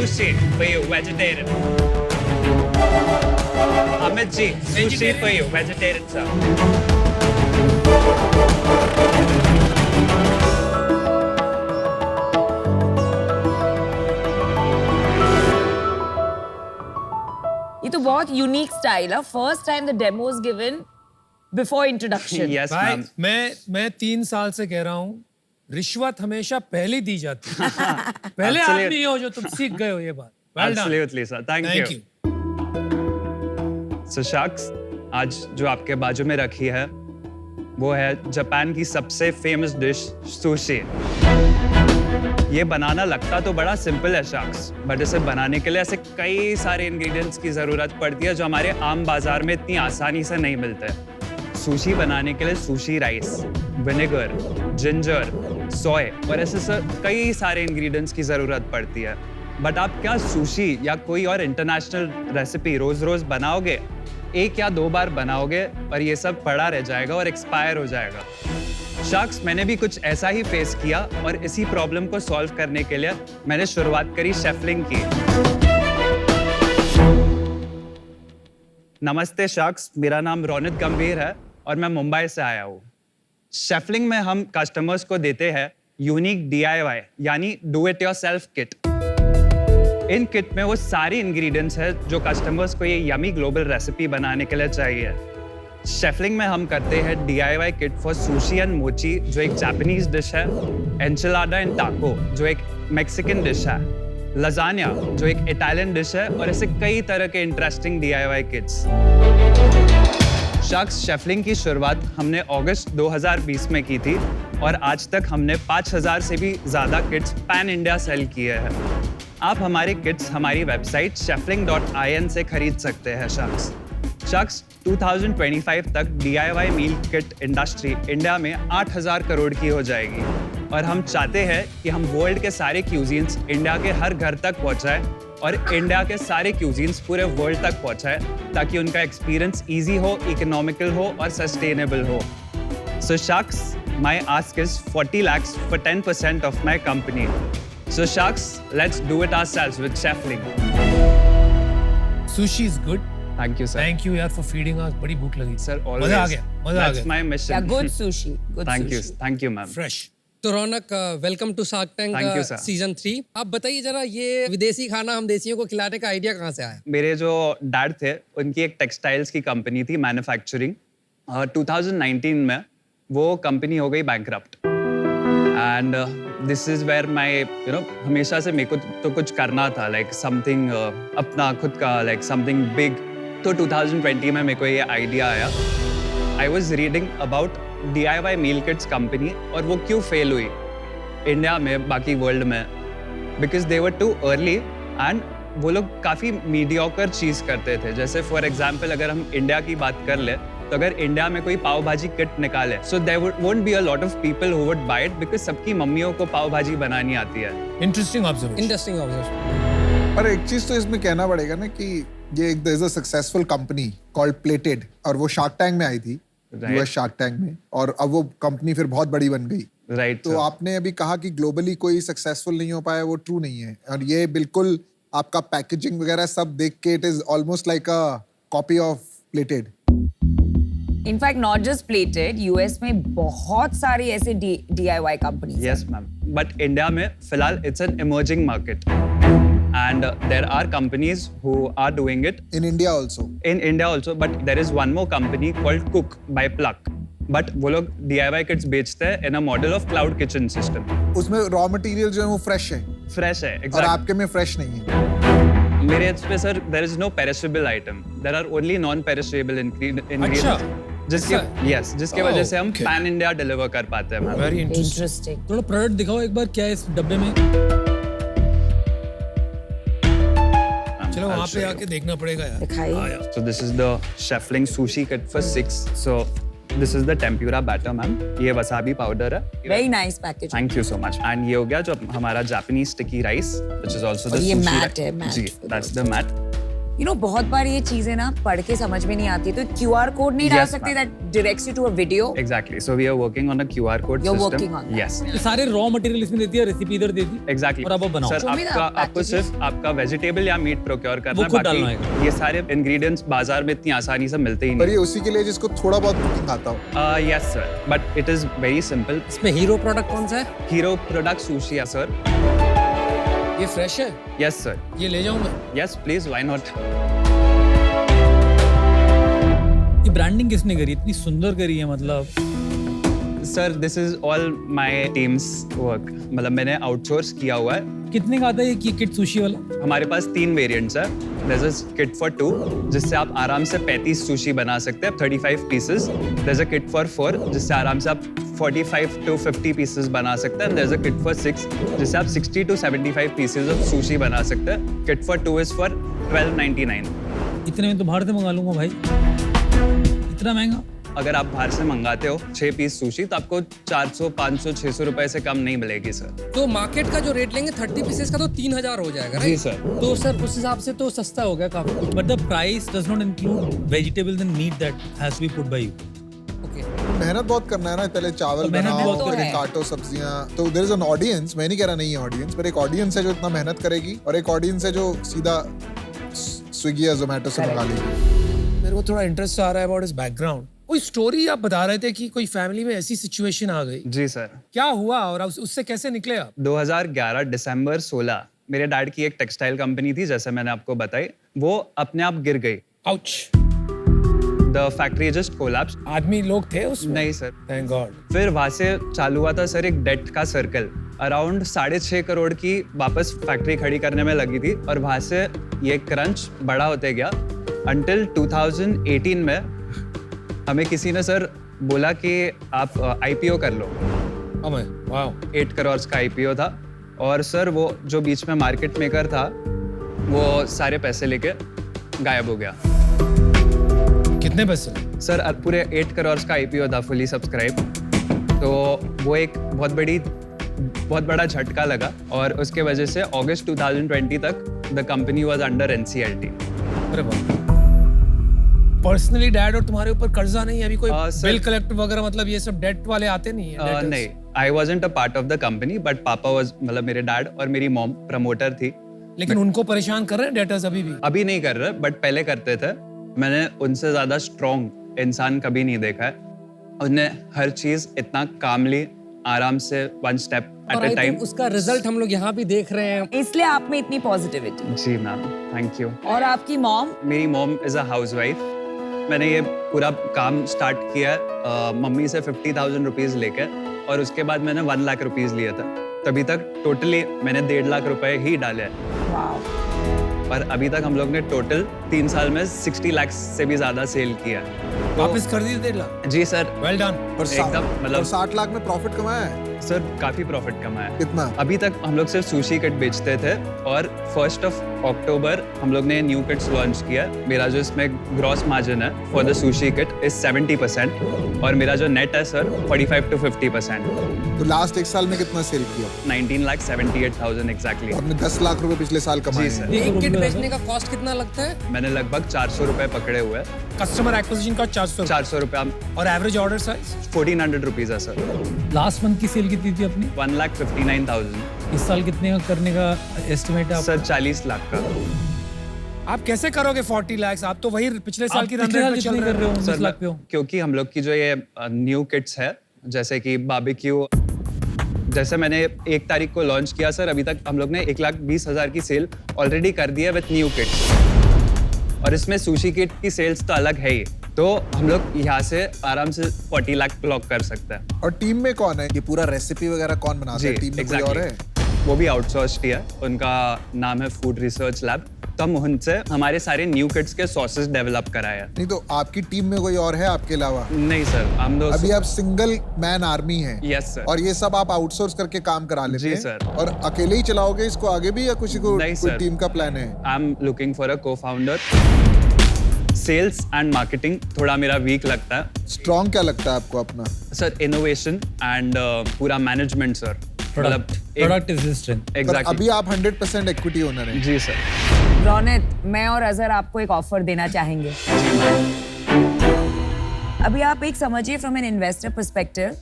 sushi for you, vegetarian. Amit ji, sushi for you, vegetarian sir. ये तो बहुत unique style है. First time the demo is given before introduction. Yes, भाई ma'am. मैं 3 साल से कह रहा हूँ, रिश्वत हमेशा पहले दी जाती है. पहले आप Absolute. नहीं हो जो तुम सीख गए हो ये बात. Well done. Absolutely sir. Thank Thank you. you. So Sharks, आज जो आपके बाजू में रखी है वो है जापान की सबसे फेमस डिश सुशी. ये बनाना लगता तो बड़ा सिंपल है शार्क्स, बट इसे बनाने के लिए ऐसे कई सारे इंग्रेडिएंट्स की जरूरत पड़ती है जो हमारे आम बाजार में इतनी आसानी से नहीं मिलते. सुशी बनाने के लिए सुशी राइस, विनेगर, जिंजर, सोय और ऐसे कई सारे इंग्रेडिएंट्स की जरूरत पड़ती है. बट आप क्या सुशी या कोई और इंटरनेशनल रेसिपी रोज रोज बनाओगे? 1 या 2 बार बनाओगे और ये सब पड़ा रह जाएगा और एक्सपायर हो जाएगा. शार्क्स, मैंने भी कुछ ऐसा ही फेस किया और इसी प्रॉब्लम को सॉल्व करने के लिए मैंने शुरुआत करी शेफलिंग की. नमस्ते शार्क्स, मेरा नाम रोनित गंभीर है और मैं मुंबई से आया हूँ. शेफलिंग में हम कस्टमर्स को देते हैं यूनिक DIY यानी do it yourself kit. In kit में वो सारे इंग्रेडिएंट्स हैं जो कस्टमर्स को ये यमी ग्लोबल रेसिपी बनाने के लिए चाहिए. शेफलिंग में हम करते हैं DIY kit for sushi and मोची जो एक जापानीज डिश है, एंचिलाडा एंड टाको जो एक मेक्सिकन डिश है, लजानिया जो एक इटालियन डिश है और ऐसे कई तरह के इंटरेस्टिंग DIY किट्स. शार्क्स, शेफलिंग की शुरुआत हमने अगस्त 2020 में की थी और आज तक हमने 5000 से भी ज़्यादा किट्स पैन इंडिया सेल किए हैं. आप हमारे किट्स हमारी वेबसाइट shuffling.in से खरीद सकते हैं. शार्क्स, 2025 तक DIY मील किट इंडस्ट्री इंडिया में 8000 करोड़ की हो जाएगी और हम चाहते हैं कि हम वर्ल्ड के सारे क्यूजीन्स इंडिया के हर घर तक पहुंचाएं और इंडिया के सारे क्यूजीन्स पूरे वर्ल्ड तक पहुंचाएं ताकि उनका एक्सपीरियंस इजी हो, इकोनॉमिकल हो और सस्टेनेबल हो. सो sharks, my ask is 40 lakhs for 10% of my company. So Sharks, let's do it ourselves with Chefling. Sushi is good. Thank you, sir. Thank you यार for feeding us. बड़ी भूख लगी. Sir, always. मजा आ गया. मजा आ That's गया. my mission. या good sushi. Good Thank you. Sushi. Thank you, ma'am. Fresh. तो Raunak, welcome to shark Thank you, tank sir. Season 3. आप बताइए जरा, ये विदेशी खाना हम देसियों को खिलाने का आइडिया कहाँ से आया? मेरे जो डैड थे, उनकी एक टेक्सटाइल्स की कंपनी थी, मैन्युफैक्चरिंग. 2019 में वो कंपनी हो गई bankrupt. And this is where my हमेशा से मेरे को तो कुछ करना था, लाइक समथिंग अपना खुद का, लाइक समथिंग बिग. तो 2020 में मेरे को ये आइडिया आया. I was reading about DIY meal kits company और वो क्यों फेल हुई इंडिया में, बाकी वर्ल्ड में, because they were too early and वो लोग काफ़ी मीडियोकर चीज़ करते थे. जैसे फॉर एग्जाम्पल अगर हम इंडिया की बात कर ले तो अगर इंडिया में कोई पाव भाजी किट निकाले, so there won't be a lot of people who would buy it because सबकी मम्मियों को पाव भाजी बनानी आती है. Interesting observation. Interesting observation. पर एक चीज तो इसमें कहना पड़ेगा ना कि ये एक there is a successful company called plated और वो शार्क टैंक में आई थी, Right. US शार्क टैंक में, और अब वो कंपनी फिर बहुत बड़ी बन गई. राइट. तो आपने अभी कहा कि ग्लोबली कोई सक्सेसफुल नहीं हो पाया, वो ट्रू नहीं है. और ये बिल्कुल आपका पैकेजिंग वगैरह सब देख के it is almost like a copy of plated. In fact not just plated, US में बहुत सारी ऐसे DIY companies. Yes ma'am, but India में फिलहाल it's an emerging market and there are companies who are doing it in India also. in India also, but there is one more company called Cook by Pluck. But वो लोग DIY kits बेचते हैं in a model of cloud kitchen system. उसमें raw material जो है वो fresh है Fresh है, और exactly. आपके में फ्रेश नहीं है. मेरे पे sir there is no perishable item. There are only non-perishable ingredients. अच्छा, जिसके ऐसा yes, जिसके वजह से हम okay. pan India deliver कर पाते हैं मैम. Very interesting. इंटरेस्टिंग. थोड़ा प्रोडक्ट दिखाओ एक बार, क्या है इस डब्बे में? चलो वहाँ पे आके देखना पड़ेगा यार. दिखाइए. हाँ यार. So this is the Chefling sushi kit for 6. So this is the tempura batter, ma'am. ये वसाबी पाउडर है. Very nice package. Thank you so much. And ये हो गया जो हमारा Japanese sticky rice, which is also the और ये sushi mat है, mat. Ji, that's the mat. You know, बहुत बार ये चीजें ना पढ़ के समझ में नहीं आती, तो QR कोड नहीं डाल Yes, सकते ma'am. that directs you to a video. Exactly. So we are working on a QR code You're system. working on that. Yes. ये सारे रॉ मटेरियल इसमें देती है, रेसिपी इधर देती है Exactly. और अब आप बनाओ। सर Show me the आपको packages. सिर्फ आपका वेजिटेबल या मीट प्रोक्योर करना वो है, खुद डालना बाकी ये सारे इंग्रेडिएंट्स बाजार में इतनी आसानी से मिलते ही पर ये नहीं। उसी के लिए जिसको थोड़ा बहुत कुकिंग आता हो। Yes sir, but it is very simple. इसमें हीरो प्रोडक्ट कौन सा है? हीरो प्रोडक्ट सुशी है सर। ये फ्रेश है, यस सर। ये ले जाऊं मैं? Yes please, why not. ये ब्रांडिंग किसने करी, इतनी सुंदर करी है मतलब? Sir this is all my teams work, मतलब मैंने आउटसोर्स किया हुआ है। कितने का आता है ये किट सुशी वाला? हमारे पास 3 वेरिएंट्स है। There's a kit for 2 जिससे आप आराम से 35 सुशी बना सकते हैं, 35 pieces. There's a kit for 4 जिससे आराम से आप 45 to 50 पीसेस बना सकते हैं। And there's a kit for 6 जिससे आप 60 to 75 पीसेस ऑफ सुशी बना सकते हैं। Kit for 2 is for 12.99। इतने में तो बाहर से मंगा लूंगा भाई, इतना महंगा? अगर आप बाहर से मंगाते हो 6 पीस सुशी तो आपको 400, 500, 600 रुपए से कम नहीं मिलेगी सर। तो मार्केट का जो रेट लेंगे 30 पीसेस का तो 3000 हो जाएगा, जी राइट? सर। तो सर उस हिसाब से तो सस्ता हो गया काफी। But the price does not include vegetables and meat that has to be put by you. Okay, मेहनत बहुत करना है ना, पहले चावल तो मेहनत भी बनाओ, बहुत फिर करना है। काटो सब्जियां। तो देयर इज एन ऑडियंस, मैं नहीं कह रहा नहीं है ऑडियंस, पर एक ऑडियंस है जो इतना मेहनत करेगी और एक ऑडियंस है जो सीधा स्विगी या जोमेटो से मंगा लेगी। मेरे को थोड़ा इंटरेस्ट आ रहा है अबाउट हिज बैकग्राउंड। कोई स्टोरी आप बता रहे थे कि कोई फैमिली में ऐसी सिचुएशन आ गई, जी सर। क्या हुआ और उससे कैसे निकले आप? 2011 दिसंबर 16 मेरे डैड की एक टेक्सटाइल कंपनी थी, जैसे मैंने आपको बताई, वो अपने आप गिर गई। Ouch. The factory just collapse. आदमी लोग थे उसमें? नहीं सर। Thank God. फिर वहां से चालू हुआ था सर एक डेट का सर्कल। अराउंड 6.5 करोड़ की वापस फैक्ट्री खड़ी करने में लगी थी और वहां से ये क्रंच बड़ा होते गया अंटिल 2018 में हमें किसी ने सर बोला कि आप IPO कर लो। वाओ। 8 करोड़ का IPO था और सर वो जो बीच में मार्केट मेकर था वो सारे पैसे लेके गायब हो गया। कितने पैसे? सर पूरे 8 करोड़ का IPO था, फुली सब्सक्राइब। तो वो एक बहुत बड़ा झटका लगा और उसके वजह से अगस्त 2020 तक the company was under NCLT। अरे बाप। पर्सनली डैड और तुम्हारे ऊपर कर्जा नहीं है अभी कोई? सर- बिल कलेक्टर वगैरह, मतलब ये सब डेट वाले आते नहीं है? debtors? नहीं, I wasn't a part of the company, but पापा वाज, मतलब मेरे डैड और मेरी मॉम प्रमोटर थी। लेकिन उनको परेशान कर रहे हैं डेटर्स अभी भी? अभी नहीं कर रहे, बट पहले करते थे। मैंने उनसे ज्यादा स्ट्रॉन्ग इंसान कभी नहीं देखा है। उन्हें हर चीज इतना कामली, आराम से, वन स्टेप और at I a time. think उसका रिजल्ट हम लोग यहाँ भी देख रहे हैं। इसलिए आप में इतनी पॉजिटिविटी। जी मैम, थैंक यू। और आपकी मॉम? मेरी मॉम इज अ हाउसवाइफ। मैंने ये पूरा काम स्टार्ट किया है मम्मी से 50,000 रुपीज लेके, और उसके बाद मैंने 1 लाख रुपीज लिए थे। तभी तक टोटली मैंने 1.5 लाख रुपए ही डाले हैं। वाओ। और अभी तक हम लोग ने टोटल 3 साल में 60 लाख से भी ज्यादा सेल किया है। वापस कर दिए 1.5 लाख? जी सर। Well done. पर एकदम, मतलब 60 लाख में प्रॉफिट कमाया है? सर काफी प्रॉफिट कमाया है। कितना? अभी तक हम लोग सिर्फ सुशी किट बेचते थे और 1 अक्टूबर हम लोग ने न्यू किट्स लॉन्च किया। मेरा जो इसमें ग्रॉस मार्जिन है for the sushi kit is 70% और मेरा जो नेट है सर 45 to 50%। तो लास्ट 1 साल में कितना सेल किया? 19,78,000 एग्जैक्टली। आपने 10 लाख रुपए पिछले साल कमाए जी हैं। सर। एक किट बेचने का कॉस्ट कितना लगता है? मैंने लगभग 400 रुपए पकड़े हुए हैं। कस्टमर एक्विजिशन का 400? 400 रुपए। और एवरेज ऑर्डर साइज? 1400 रुपीज है सर। लास्ट मंथ की सेल कितनी थी अपनी? 1,59,000। इस साल कितने का करने का एस्टिमेट है? सर 40 लाख का। आप कैसे करोगे 40 लाख? आप तो वही पिछले साल की रन पिछले रेट साल पे चल जितनी रहे कर रहे हो हो। 19 लाख पे हो। क्योंकि हम लोग की जो ये न्यू किट्स है, जैसे कि बारबेक्यू, जैसे मैंने 1 तारीख को लॉन्च किया सर, अभी तक हम लोग ने 1,20,000 की सेल ऑलरेडी कर दी है विद न्यू किट्स। और इसमें सुशी किट की सेल्स तो अलग है ही, तो हम लोग यहाँ से आराम से 40 लाख क्लॉक कर सकते हैं। और टीम में कौन है? ये पूरा रेसिपी वगैरह कौन बनाता है? टीम में कोई और है? वो भी आउटसोर्स्ड ही है। उनका नाम है फूड रिसर्च लैब। तो हम उनसे हमारे सारे न्यू किट्स के सॉसेस डेवलप कराए हैं। नहीं तो आपकी टीम में कोई और है आपके अलावा? नहीं सर, हम दो। अभी आप सिंगल मैन आर्मी हैं। Yes sir. और ये सब आप आउटसोर्स करके काम करा लेते जी हैं? सर। और अकेले ही चलाओगे इसको आगे भी, या किसी को नहीं कोई सर। टीम का प्लान है? I am looking for a co-founder. Sales and marketing थोड़ा मेरा वीक लगता है। स्ट्रॉन्ग क्या लगता है आपको अपना? सर इनोवेशन एंड पूरा management sir. Product is strength. पर एग्जैक्टली। अभी आप 100% इक्विटी ओनर हैं। जी सर। रौनक, मैं और अजहर आपको एक ऑफर देना चाहेंगे। अभी आप एक समझिए फ्रॉम एन इन्वेस्टर पर्सपेक्टिव,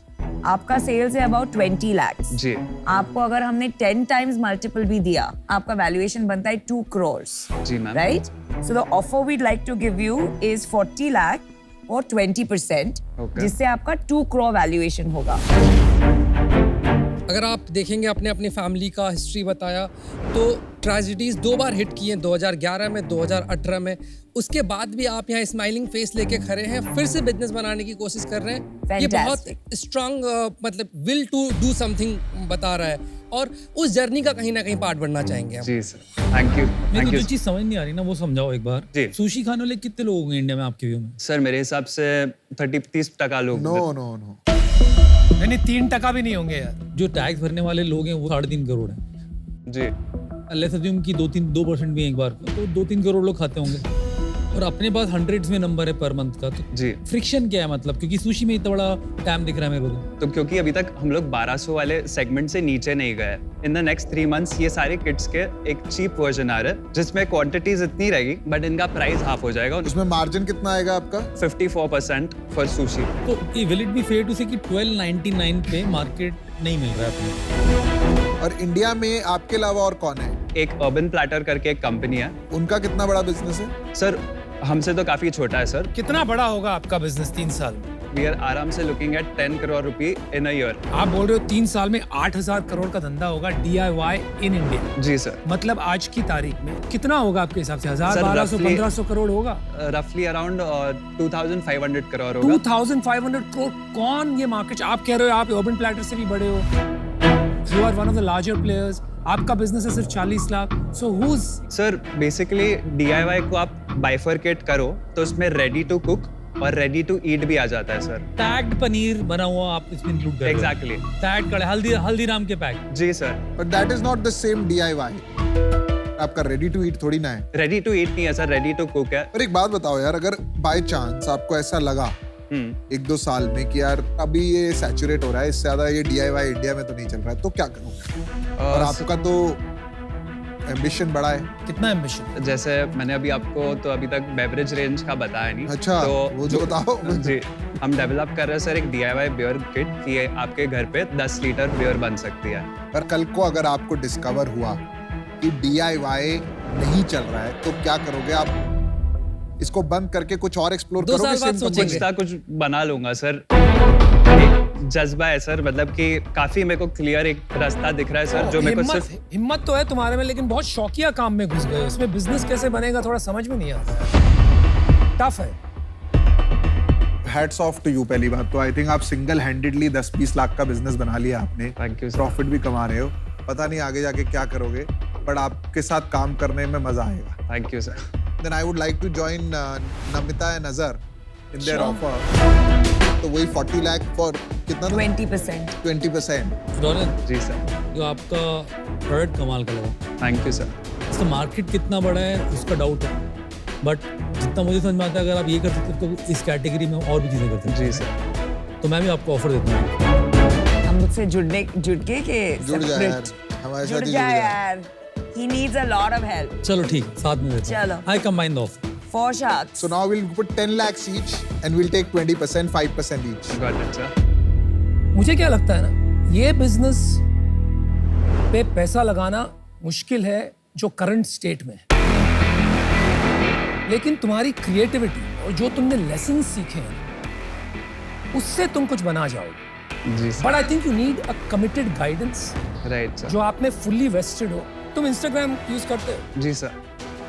आपका सेल्स है अबाउट 20 lakhs। जी आपको अगर हमने 10 times मल्टीपल भी दिया, आपका वैल्यूएशन बनता है 2 crores। जी ma'am. Right? So the offer we'd like to give you is 40 lakh और 20%, Okay. जिससे आपका 2 crore वैल्यूएशन होगा। अगर आप देखेंगे आपने अपनी फैमिली का हिस्ट्री बताया तो ट्रेजिडीज 2 बार हिट की हैं, 2011 में, 2018 में। उसके बाद भी आप यहाँ स्माइलिंग फेस लेके खड़े हैं, फिर से बिजनेस बनाने की कोशिश कर रहे हैं। ये बहुत Fantastic. स्ट्रांग मतलब विल टू डू समथिंग बता रहा है और उस जर्नी का कहीं ना कहीं पार्ट बनना चाहेंगे हम। जी सर, थैंक यू मेरे को थैंक जो यू चीज समझ नहीं आ रही ना वो समझाओ एक बार। जी। सुशी खाने वाले कितने लोग होंगे इंडिया में आपके व्यू में? सर। मेरे हिसाब से 30-30% लोग नो नो नो, नहीं 3% भी नहीं होंगे यार। जो टैक्स भरने वाले लोग हैं वो 3.5 करोड़ हैं। जी लेट्स अज्यूम कि 2% भी एक बार का, तो 2-3 करोड़ लोग खाते होंगे और अपने पास hundreds में नंबर है पर मंथ का। तो जी। फ्रिक्शन क्या है मतलब, क्योंकि सुशी में इतना बड़ा टाइम दिख रहा है मेरे को। तो क्योंकि अभी तक हम लोग 1200 वाले सेगमेंट से नीचे नहीं गए, इन द नेक्स्ट 3 months ये सारे किट्स के एक चीप वर्जन आ रहा है जिसमें क्वांटिटीज इतनी रहेगी बट इनका प्राइस हाफ हो जाएगा। उसमें मार्जिन कितना आएगा आपका? 54% फॉर सुशी। तो will it be fair to say कि 1299 पे मार्केट नहीं मिल रहा है अपने? और इंडिया में आपके अलावा और कौन है? एक अर्बन प्लेटर करके एक कंपनी है उनका कितना बड़ा बिजनेस है? सर। हमसे तो काफी छोटा है सर। कितना बड़ा होगा आपका बिजनेस 3 साल में? वी आर आराम से लुकिंग एट 10 crore रुपए इन अ ईयर। आप बोल रहे हो 3 साल में 8000 करोड़ का धंधा होगा DIY इन इंडिया। जी सर। मतलब आज की तारीख में कितना होगा आपके हिसाब से? 1000, सर, 1200, roughly- 1500 करोड़ होगा? रफली अराउंड 2500 crore होगा। 2500 करोड़। कौन ये मार्केट? आप कह रहे हो आप अर्बन प्लैटर से भी बड़े हो, you are one of the larger players, आपका बिजनेस है सिर्फ 40 lakh. So whose? Sir basically DIY को आप बाइफरकेट करो तो उसमें रेडी टू कुक और रेडी टू ईट भी आ जाता है सर। टैग्ड पनीर बना हुआ आप इसमें इंक्लूड कर रहे हो? एग्जैक्टली। टैग कड़े हल्दीराम के पैक। जी sir. But that is not the same DIY। आपका रेडी टू ईट थोड़ी ना है। रेडी टू ईट नहीं है सर, रेडी टू कुक है। पर एक बात बताओ यार, अगर बाय चांस आपको ऐसा लगा 1-2 साल में कि यार अभी ये सैचुरेट हो रहा है, इससे ज्यादा ये DIY इंडिया में तो नहीं चल रहा है, तो क्या करोगे? और आपका तो एम्बिशन बड़ा है। कितना एम्बिशन? जैसे मैंने अभी आपको तो अभी तक बेवरेज रेंज का बताया नहीं। अच्छा, वो जो बताओ। जी, हम डेवलप कर रहे हैं सर एक DIY बियर किट कि ये आपके घर पे 10 लीटर बियर बन सकती है। पर कल को अगर आपको डिस्कवर हुआ कि DIY नहीं चल रहा है, तो क्या करोगे आप? इसको बंद करके कुछ और एक्सप्लोर 2 करोगे? साल बाद same सोचेंगे। company? कुछ ना कुछ बना लूंगा सर। एक जज्बा है सर, मतलब कि काफी मेरे को क्लियर एक रास्ता दिख रहा है सर जो मेरे को सिर्फ हिम्मत तो है तुम्हारे में, लेकिन बहुत शौकिया काम में घुस गए हो। इसमें बिजनेस कैसे बनेगा थोड़ा समझ में नहीं आता। टफ है। Hats off to you. पहली बात तो आई थिंक आप सिंगल हैंडेडली 10-20 लाख का बिजनेस बना लिया आपने। Thank you sir. प्रॉफिट भी कमा रहे हो। पता नहीं आगे जाके क्या करोगे, बट आपके साथ काम करने में मजा आएगा। Thank you sir. Then I would like to join Namita and Azhar in their Sure. offer. तो वही 40 लाख फॉर कितना? 20%। 20%। रौनक, जी सर। जो आपका प्रोडक्ट कमाल का लगा, थैंक यू सर। इसका मार्केट कितना बड़ा है उसका डाउट है, बट जितना मुझे समझ में आता है अगर आप ये कर सकते हो तो इस कैटेगरी में और भी चीजें कर सकते हैं। जी सर। तो मैं भी आपको ऑफर देता हूँ। हम मुझसे जुड़ के जुड़ जा यार, हमारे साथ जुड़ ही जुड़ जा जा। यार। He needs a lot of help. चलो ठीक, साथ में देते हैं। चलो। I combine the offer. For sharks. So now we'll put 10 lakhs each and we'll take 20%, 5% each. Got it sir. मुझे क्या लगता है ना, ये बिजनेस पे पैसा लगाना मुश्किल है जो करंट स्टेट में है, लेकिन तुम्हारी क्रिएटिविटी और जो तुमने लेसन सीखे हैं उससे तुम कुछ बना जाओगे। जी sir. But I think you need a committed guidance right sir. जो आप में फुल्ली वेस्टेड हो। तुम इंस्टाग्राम यूज करते हो, जी सर।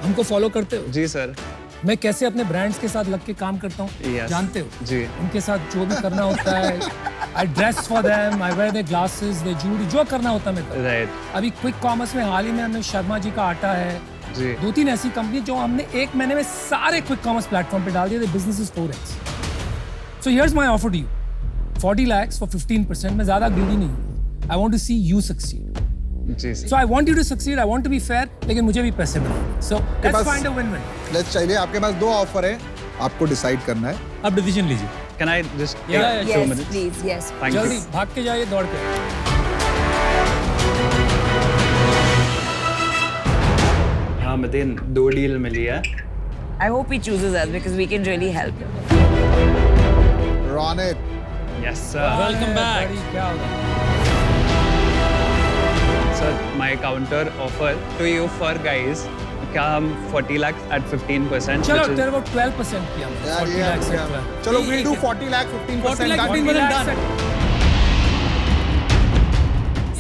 हमको फॉलो करते हो, जी सर। मैं कैसे अपने ब्रांड्स के साथ लग के काम करता हूँ Yes. जानते हो? जी। उनके साथ जो भी करना होता है, I dress for them, I wear their glasses, their jewellery, जो करना होता है मैं करता हूँ। राइट। अभी क्विक कॉमर्स में हाल ही में हमने शर्मा जी का आटा है, जी। 2-3 ऐसी कंपनी जो हमने 1 महीने में सारे क्विक कॉमर्स प्लेटफॉर्म पे डाल दिए। Business is 4x। So here's my offer to you, 40 lakhs for 15%। मैं ज्यादा ग्रीडी नहीं हूँ। I want to see you succeed. जी sir. So I want you to succeed, I want to be fair, लेकिन मुझे भी पैसे मिले। So let's pass- find a win-win. Let's चलिए, आपके पास 2 ऑफर है, आपको डिसाइड करना है। आप डिसीजन लीजिए। Can I just Yeah, 2 Yes, minutes? please. Yes. Thank जल्दी यू। भाग के जाइए, दौड़ के। मदीन 2 डील मिली है. I hope he chooses us because we can really help him. Ronak, Yes sir. Welcome back. बड़ी क्या हो रहा है? Sir, my counter offer to you for guys. क्या हम 40 lakhs at 15%? चलो which is- तेरे को 12% किया मैंने, यार 40 ये lakhs क्या- at 12. चलो we'll do 40 lakh 15% 40 lakh, done. 15% 40 done. lakhs at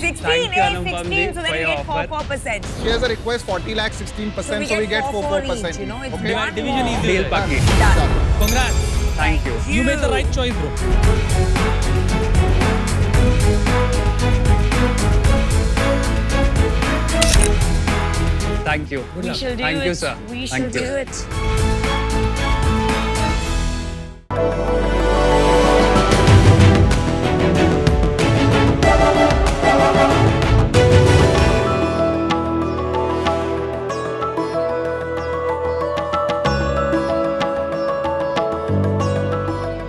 16, Thank you, eh? Anupam 16, ji, so for then we your get offer. 4%. She has a request 40 lakh 16%, so we get 4%. each, you know, it's Okay? one Division more. easy. Deal paki. Done. Congrats. Thank you. You made the right choice, bro. Thank you. We shall do Thank it. you, sir. We Thank shall you. do it.